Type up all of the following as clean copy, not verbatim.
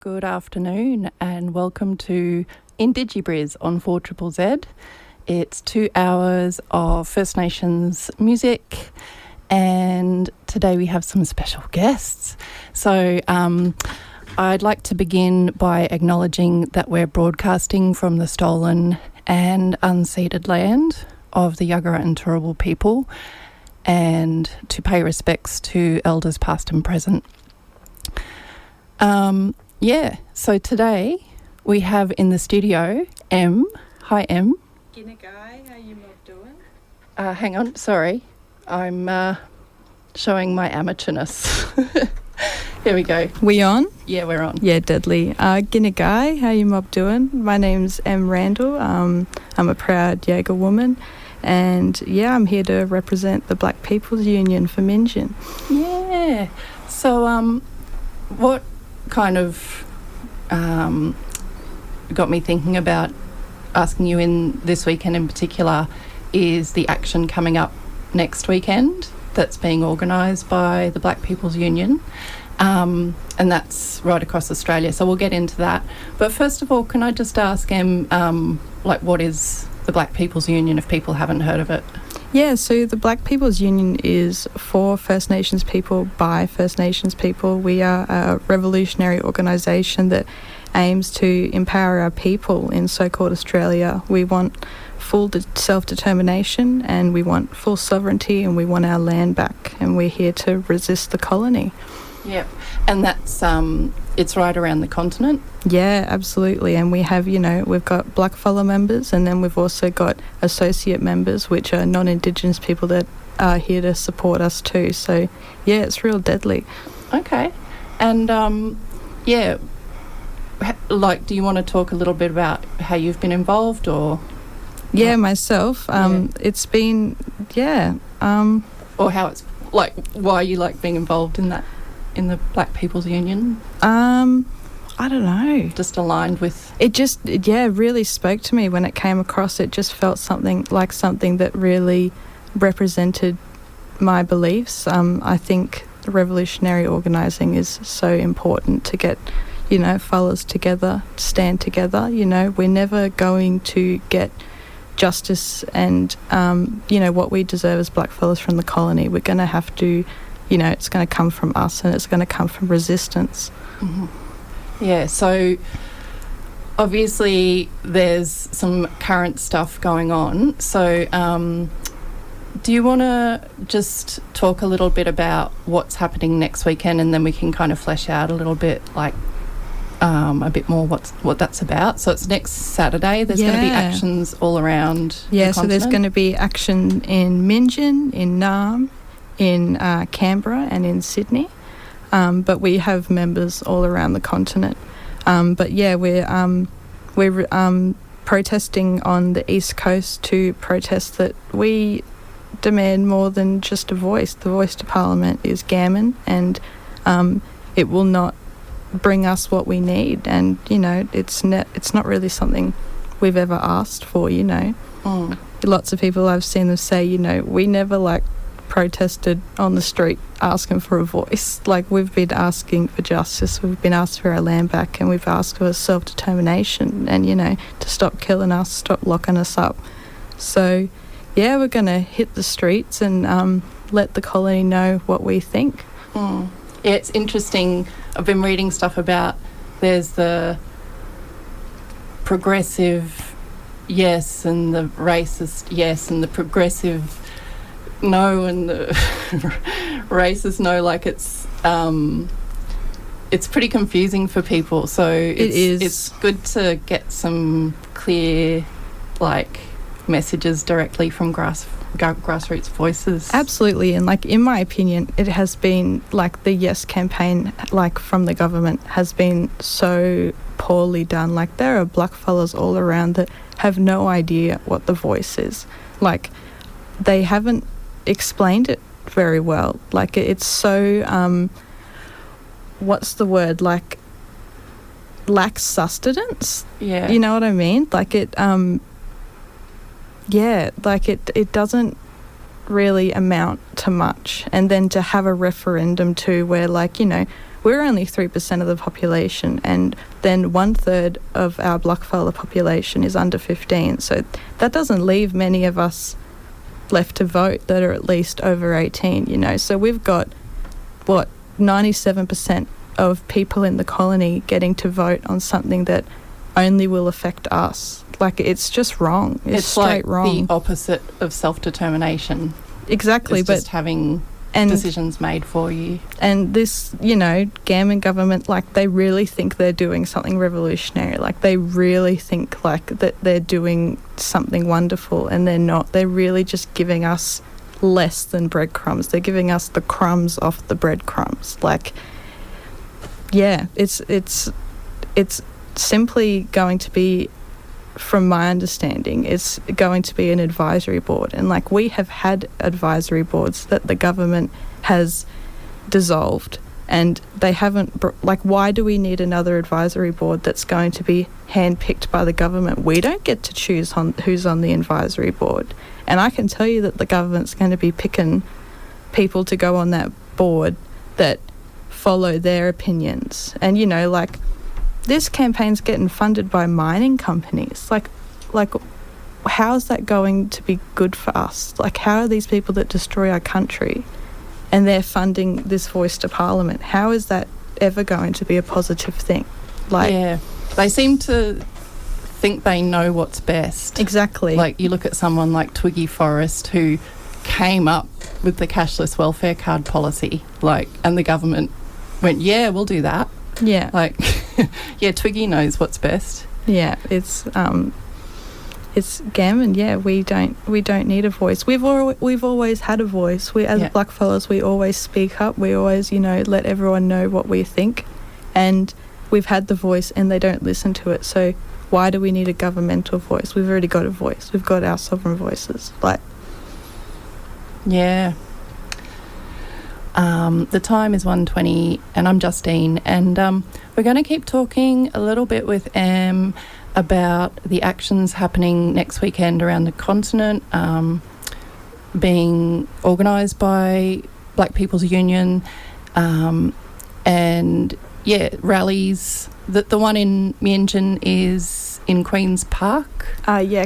Good afternoon and welcome to IndigiBriz on 4ZZZ. It's 2 hours of First Nations music and today we have some special guests. So I'd like to begin by acknowledging that we're broadcasting from the stolen and unceded land of the Yagara and Turrbal people and to pay respects to elders past and present. So today we have in the studio Em. Hi, Em. G'day, guy. How you mob doing? Hang on, sorry. I'm showing my amateurness. Here we go. We on? Yeah, we're on. Yeah, deadly. G'day, guy. How you mob doing? My name's Em Randall. I'm a proud Jaeger woman. And yeah, I'm here to represent the Black People's Union for Minjin. Yeah. So, what kind of got me thinking about asking you in this weekend in particular is the action coming up next weekend that's being organised by the Black People's Union, and that's right across Australia, so we'll get into that. But first of all, can I just ask what is the Black People's Union if people haven't heard of it? Yeah, so the Black People's Union is for First Nations people by First Nations people. We are a revolutionary organisation that aims to empower our people in so-called Australia. We want full self-determination and we want full sovereignty and we want our land back and we're here to resist the colony. Yep, and that's it's right around the continent. Yeah, absolutely. And we have, we've got blackfellow members and then we've also got associate members, which are non-Indigenous people that are here to support us too. So, yeah, it's real deadly. Okay. And, do you want to talk a little bit about how you've been involved or... Yeah, myself. It's been, or how it's, why you like being involved in that, in the Black People's Union? I don't know. Just aligned with... It just, really spoke to me when it came across. It just felt something that really represented my beliefs. I think revolutionary organising is so important to get, fellas together, stand together. We're never going to get justice and, what we deserve as blackfellas from the colony. We're going to have to, it's going to come from us and it's going to come from resistance. Mm-hmm. Yeah, so obviously there's some current stuff going on. So do you want to just talk a little bit about what's happening next weekend and then we can kind of flesh out a little bit a bit more what that's about? So it's next Saturday. There's going to be actions all around the continent. So there's going to be action in Minjin, in Naarm, in Canberra and in Sydney. But we have members all around the continent. We're protesting on the East Coast to protest that we demand more than just a voice. The voice to Parliament is gammon and it will not bring us what we need. And, it's not really something we've ever asked for, Lots of people I've seen them say, we never protested on the street asking for a voice. We've been asking for justice, we've been asked for our land back and we've asked for self-determination and to stop killing us, stop locking us up. So we're going to hit the streets and let the colony know what we think. Yeah, it's interesting. I've been reading stuff about there's the progressive yes and the racist yes and the progressive no and the racist no. It's pretty confusing for people, so it's good to get some clear messages directly from grassroots voices. Absolutely. And in my opinion it has been the yes campaign from the government has been so poorly done. There are blackfellas all around that have no idea what the voice is. They haven't explained it very well. It's so what's the word, lacks sustenance. Yeah, you know what I mean? It doesn't really amount to much. And then to have a referendum too where we're only 3% of the population, and then 1/3 of our blackfella population is under 15. So that doesn't leave many of us left to vote that are at least over 18, you know. So we've got, 97% of people in the colony getting to vote on something that only will affect us. Like, it's just wrong. It's straight like wrong. The opposite of self-determination. Exactly, it's but just having decisions made for you. And this, you know, Gammon government, like, they really think they're doing something revolutionary. Like, they really think, like, that they're doing something wonderful, and they're not. They're really just giving us less than breadcrumbs. They're giving us the crumbs off the breadcrumbs. Like, yeah, it's simply going to be, from my understanding, it's going to be an advisory board. And, like, we have had advisory boards that the government has dissolved, and they haven't, like, why do we need another advisory board that's going to be handpicked by the government? We don't get to choose who's on the advisory board. And I can tell you that the government's going to be picking people to go on that board that follow their opinions. And, you know, like, this campaign's getting funded by mining companies. Like, how is that going to be good for us? Like, how are these people that destroy our country, and they're funding this voice to Parliament? How is that ever going to be a positive thing? Like, yeah, they seem to think they know what's best. Exactly. Like, you look at someone like Twiggy Forrest, who came up with the cashless welfare card policy, like, and the government went, yeah, we'll do that. Yeah. Like, yeah, Twiggy knows what's best. Yeah, it's Gammon. Yeah, we don't need a voice. We've always had a voice. We, as blackfellas, we always speak up. We always, you know, let everyone know what we think, and we've had the voice, and they don't listen to it. So why do we need a governmental voice? We've already got a voice. We've got our sovereign voices. Like, yeah. The time is 1:20, and I'm Justine, and we're going to keep talking a little bit with Em about the actions happening next weekend around the continent, being organised by Black People's Union, and rallies. The one in Mianjin is in Queen's Park.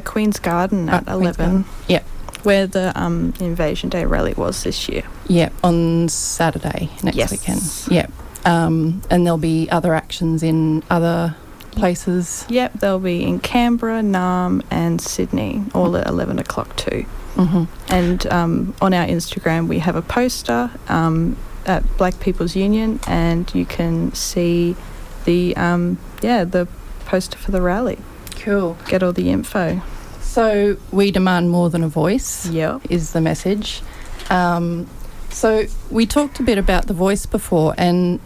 Queen's Garden at 11. Yeah. Where the Invasion Day rally was this year. Yeah, on Saturday next weekend. Yeah. And there'll be other actions in other places. Yep, they'll be in Canberra, Naarm and Sydney, all at 11 o'clock too. Mm-hmm. And on our Instagram we have a poster at Black People's Union, and you can see the poster for the rally. Cool. Get all the info. So we demand more than a voice, is the message. So we talked a bit about the voice before, and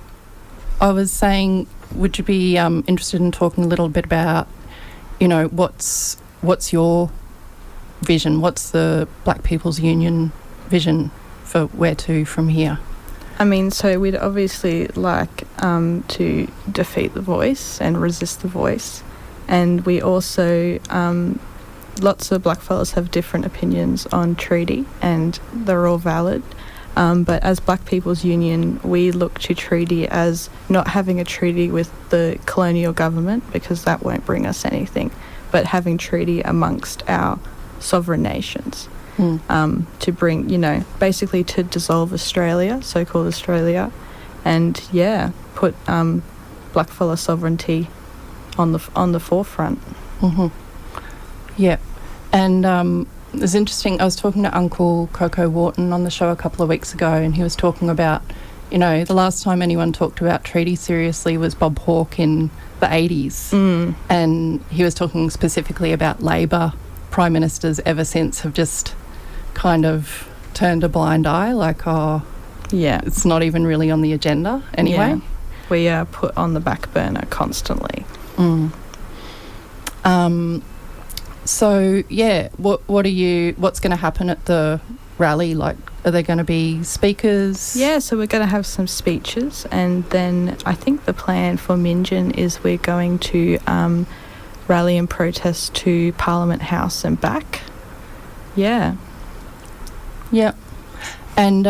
I was saying, would you be interested in talking a little bit about, you know, what's your vision? What's the Black People's Union vision for where to from here? I mean, so we'd obviously like to defeat the voice and resist the voice. And we also... lots of blackfellas have different opinions on treaty, and they're all valid. But as Black People's Union, we look to treaty as not having a treaty with the colonial government, because that won't bring us anything, but having treaty amongst our sovereign nations to bring, you know, basically to dissolve Australia, so-called Australia, and put blackfella sovereignty on the forefront. Mm-hmm. Yeah, and it's interesting. I was talking to Uncle Coco Wharton on the show a couple of weeks ago, and he was talking about, you know, the last time anyone talked about treaty seriously was Bob Hawke in the 80s. And he was talking specifically about Labor prime ministers ever since have just kind of turned a blind eye, like, it's not even really on the agenda anyway. Yeah. We are put on the back burner constantly. So what's going to happen at the rally? Like, are there going to be speakers? Yeah, so we're going to have some speeches, and then I think the plan for Mianjin is we're going to rally and protest to Parliament House and back. Yeah. Yeah. And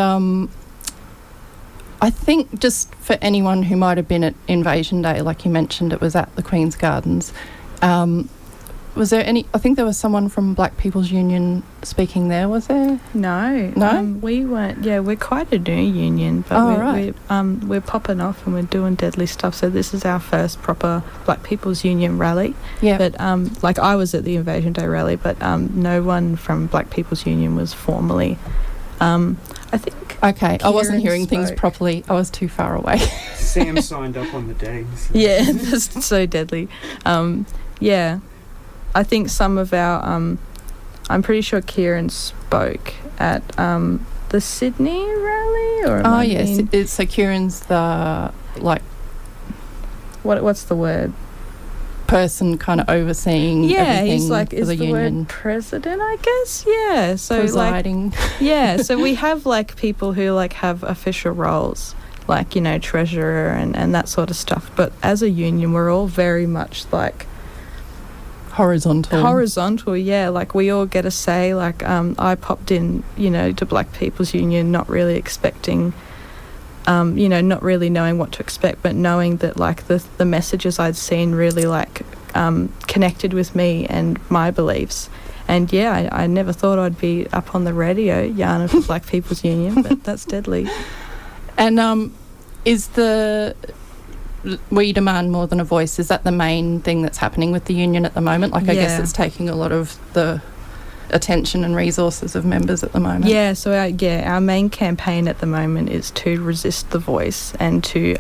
I think just for anyone who might have been at Invasion Day, like you mentioned, it was at the Queen's Gardens. Was there any? I think there was someone from Black People's Union speaking there. Was there? No. We weren't. Yeah, we're quite a new union, but right. we're popping off and we're doing deadly stuff. So this is our first proper Black People's Union rally. Yeah. But like I was at the Invasion Day rally, but no one from Black People's Union was formally. I think. Okay, I wasn't hearing spoke. things properly. I was too far away. Sam signed up on the day. So. Yeah, that's so deadly. Yeah, I think some of our. I'm pretty sure Kieran spoke at the Sydney rally, or Oh yes, so Kieran's the what's the word? person kind of overseeing everything he's like for is the the union. word president, I guess. Yeah, so Presiding. so we have like people who like have official roles, like, you know, treasurer and that sort of stuff. But as a union, we're all very much like horizontal. Yeah, like we all get a say. Like I popped in, you know, to Black People's Union, not really expecting. You know, not really knowing what to expect, but knowing that like the messages I'd seen really like connected with me and my beliefs. And yeah, I never thought I'd be up on the radio yarning for Black People's Union, but that's deadly. And is we demand more than a voice, is that the main thing that's happening with the union at the moment? Like I guess it's taking a lot of the attention and resources of members at the moment. Yeah, so our main campaign at the moment is to resist the voice and to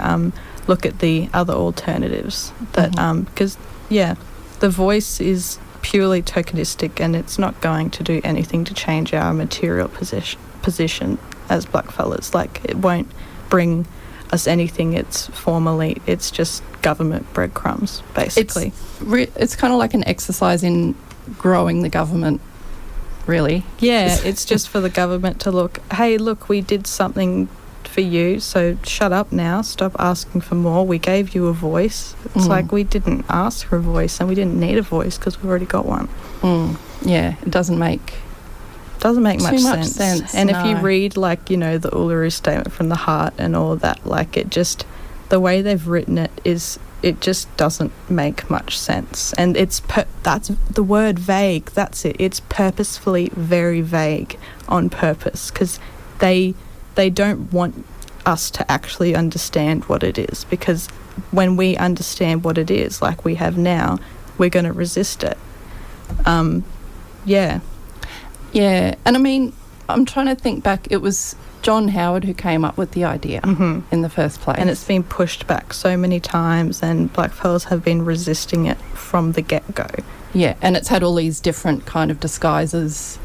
look at the other alternatives that because the voice is purely tokenistic and it's not going to do anything to change our material position as blackfellas. Like it won't bring us anything. It's just government breadcrumbs basically. It's kind of like an exercise in growing the government. Really? Yeah, it's just for the government to look, hey, look, we did something for you, so shut up now, stop asking for more. We gave you a voice. It's like we didn't ask for a voice and we didn't need a voice because we've already got one. Yeah, it doesn't make much sense. And if you read, like, you know, the Uluru Statement from the Heart and all of that, like it just, the way they've written it is, it just doesn't make much sense. And that's the word vague, that's it. It's purposefully very vague on purpose because they don't want us to actually understand what it is, because when we understand what it is, like we have now, we're going to resist it. Yeah, and I mean, I'm trying to think back. It was John Howard who came up with the idea in the first place. And it's been pushed back so many times and blackfellas have been resisting it from the get-go. Yeah, and it's had all these different kind of disguises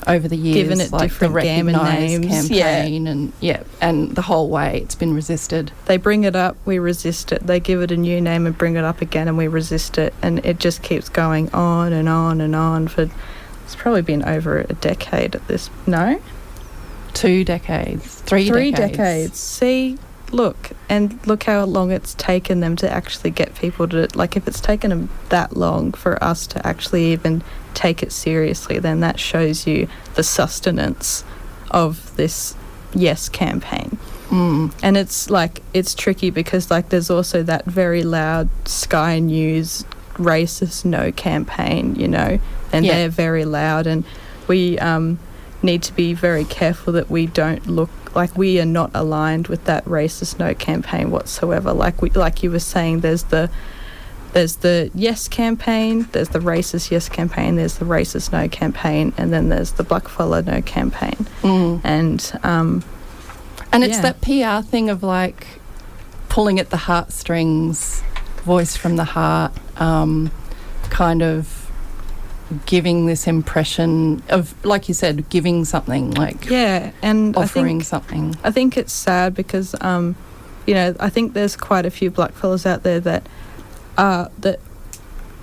over the years. Given it like different the gammon Recognise names. campaign and the whole way it's been resisted. They bring it up, we resist it. They give it a new name and bring it up again and we resist it. And it just keeps going on and on and on for... It's probably been over a decade at this... No? 2 decades, 3 decades. See, look how long it's taken them to actually get people to, like, if it's taken them that long for us to actually even take it seriously, then that shows you the sustenance of this Yes campaign. And it's like, it's tricky because like there's also that very loud Sky News racist no campaign, you know, and they're very loud, and we need to be very careful that we don't look like we are not aligned with that racist no campaign whatsoever. Like you were saying, there's the Yes campaign, there's the racist Yes campaign, there's the racist no campaign, and then there's the blackfella no campaign. And it's that PR thing of like pulling at the heartstrings, voice from the heart, kind of giving this impression of, like you said, giving something, like and offering something. I think it's sad because you know, I think there's quite a few blackfellas out there that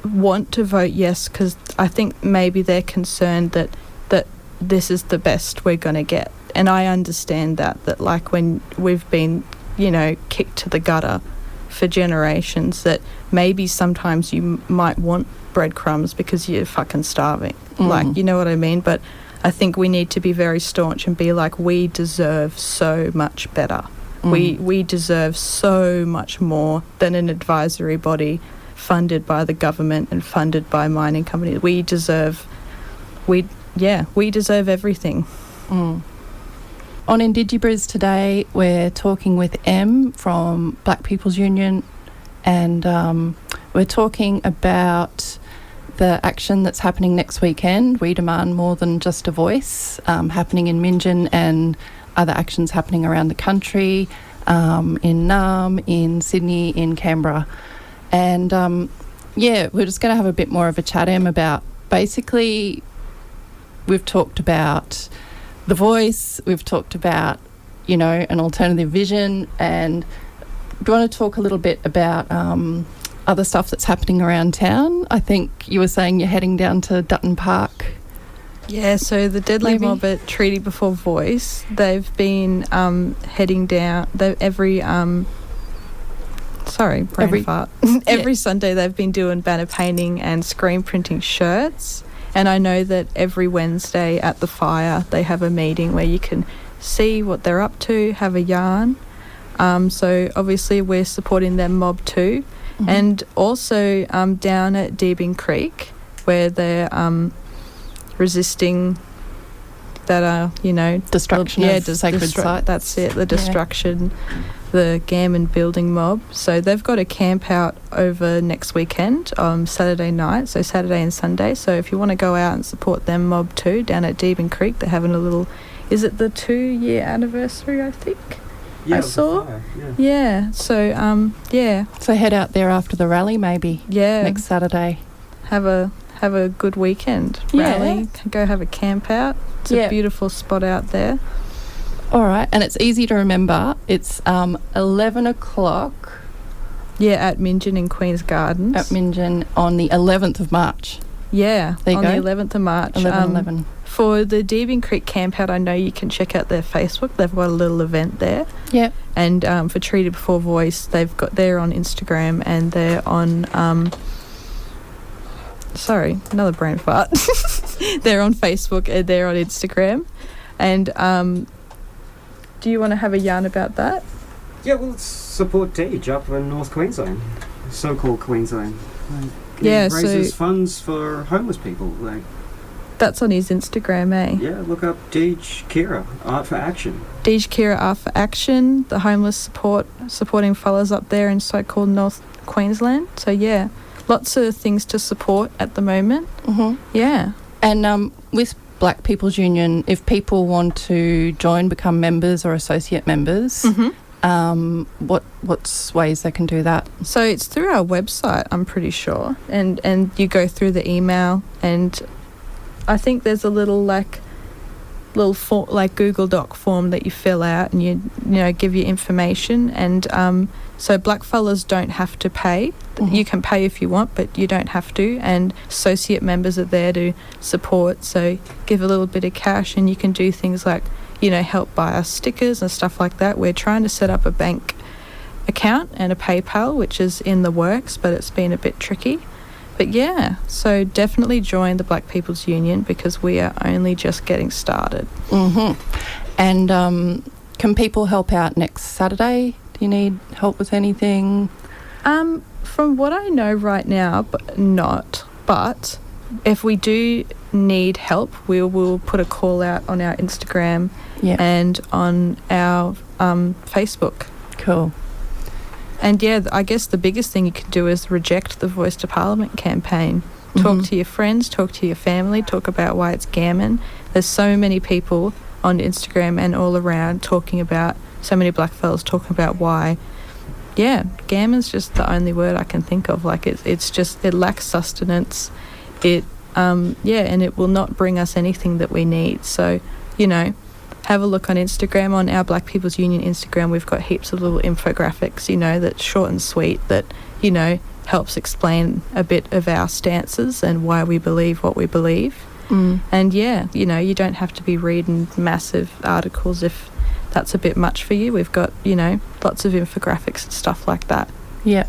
want to vote yes because I think maybe they're concerned that this is the best we're going to get. And I understand that like when we've been, you know, kicked to the gutter for generations, that maybe sometimes you might want breadcrumbs because you're fucking starving. Like, you know what I mean? But I think we need to be very staunch and be like, we deserve so much better. We deserve so much more than an advisory body funded by the government and funded by mining companies. We deserve everything. On IndigiBriz today, we're talking with Em from Black People's Union, and we're talking about the action that's happening next weekend. We demand more than just a voice, happening in Minjin and other actions happening around the country, in Naarm, in Sydney, in Canberra. And we're just going to have a bit more of a chat, Em, about basically we've talked about the voice, we've talked about, an alternative vision, and do you want to talk a little bit about other stuff that's happening around town? I think you were saying you're heading down to Dutton Park. Yeah, so the Deadly Mob at Treaty Before Voice, they've been heading down every Sunday they've been doing banner painting and screen printing shirts. And I know that every Wednesday at the fire they have a meeting where you can see what they're up to, have a yarn. So obviously we're supporting their mob too. Mm-hmm. And also down at Deebing Creek, where they're resisting that destruction of sacred sites. That's it, the destruction, the Gammon building mob. So they've got a camp out over next weekend on Saturday night, so Saturday and Sunday. So if you want to go out and support them mob too, down at Deebing Creek, they're having a little, is it the 2-year anniversary, I think? Yeah, I saw. Yeah. So So head out there after the rally, maybe. Yeah. Next Saturday. Have a good weekend. Rally. Go have a camp out. It's a beautiful spot out there. All right, and it's easy to remember. It's 11 o'clock. Yeah, at Minjin in Queen's Gardens. At Minjin on the 11th of March. Yeah, there you go. On the 11th of March. 11/11. For the Deebing Creek camp out, I know you can check out their Facebook. They've got a little event there. Yeah. And for Treaty Before Voice, they're on Instagram and they're on sorry, another brain fart. They're on Facebook and they're on Instagram. And do you want to have a yarn about that? Yeah, well, let's support Deej up in North Queensland, so-called Queensland. Raises funds for homeless people. That's on his Instagram, eh? Yeah, look up Deej Kira, Art for Action. Deej Kira, Art for Action, the homeless supporting fellas up there in so-called North Queensland. So, yeah, lots of things to support at the moment. Mm-hmm. Yeah. And with Black People's Union, if people want to join, become members or associate members, what's ways they can do that? So it's through our website, I'm pretty sure, and you go through the email, and I think there's a little Google Doc form that you fill out, and you give your information, and so blackfellas don't have to pay. Mm-hmm. You can pay if you want, but you don't have to. And associate members are there to support. So give a little bit of cash, and you can do things like, help buy us stickers and stuff like that. We're trying to set up a bank account and a PayPal, which is in the works, but it's been a bit tricky. But yeah, so definitely join the Black People's Union because we are only just getting started. Mm-hmm. And can people help out next Saturday? Do you need help with anything? From what I know right now, but if we do need help, we will put a call out on our Instagram and on our Facebook. Cool. And I guess the biggest thing you can do is reject the Voice to Parliament campaign. Talk to your friends, talk to your family, talk about why it's gammon. There's so many people on Instagram and all around talking about, so many black fellas talking about why, gammon's just the only word I can think of. Like it's just, it lacks sustenance. And it will not bring us anything that we need. So, have a look on Instagram. On our Black People's Union Instagram, we've got heaps of little infographics, that's short and sweet, that, helps explain a bit of our stances and why we believe what we believe. And you don't have to be reading massive articles if that's a bit much for you. We've got, lots of infographics and stuff like that. Yeah.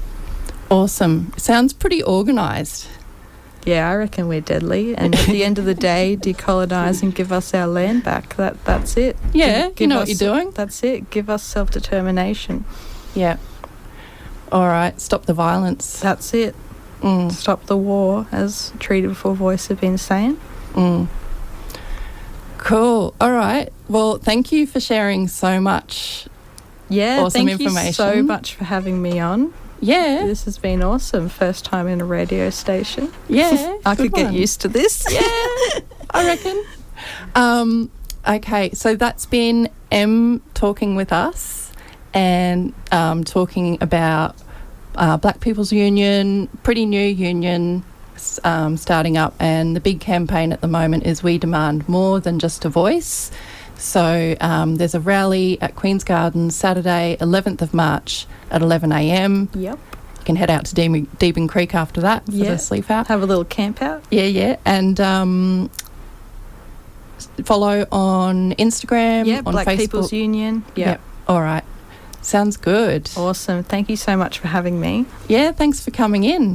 Awesome. Sounds pretty organised. Yeah, I reckon we're deadly. And at the end of the day, decolonise and give us our land back. That's it. Yeah, you know what you're doing. That's it. Give us self-determination. Yeah. All right, stop the violence. That's it. Stop the war, as Treaty Before Voice have been saying. Cool. All right. Well, thank you for sharing so much. Yeah, awesome thank information. you so much for having me on. Yeah. This has been awesome. First time in a radio station. Yeah. I could get used to this. Yeah, I reckon. Okay, so that's been Em talking with us and talking about Black People's Union, pretty new union starting up, and the big campaign at the moment is We Demand More Than Just a Voice. So there's a rally at Queen's Gardens Saturday, 11th of March at 11 a.m. Yep. You can head out to Deeben Creek after that for the sleep out. Have a little camp out. Yeah. And follow on Instagram, on Black Facebook. People's Union. Yep. All right. Sounds good. Awesome. Thank you so much for having me. Yeah, thanks for coming in.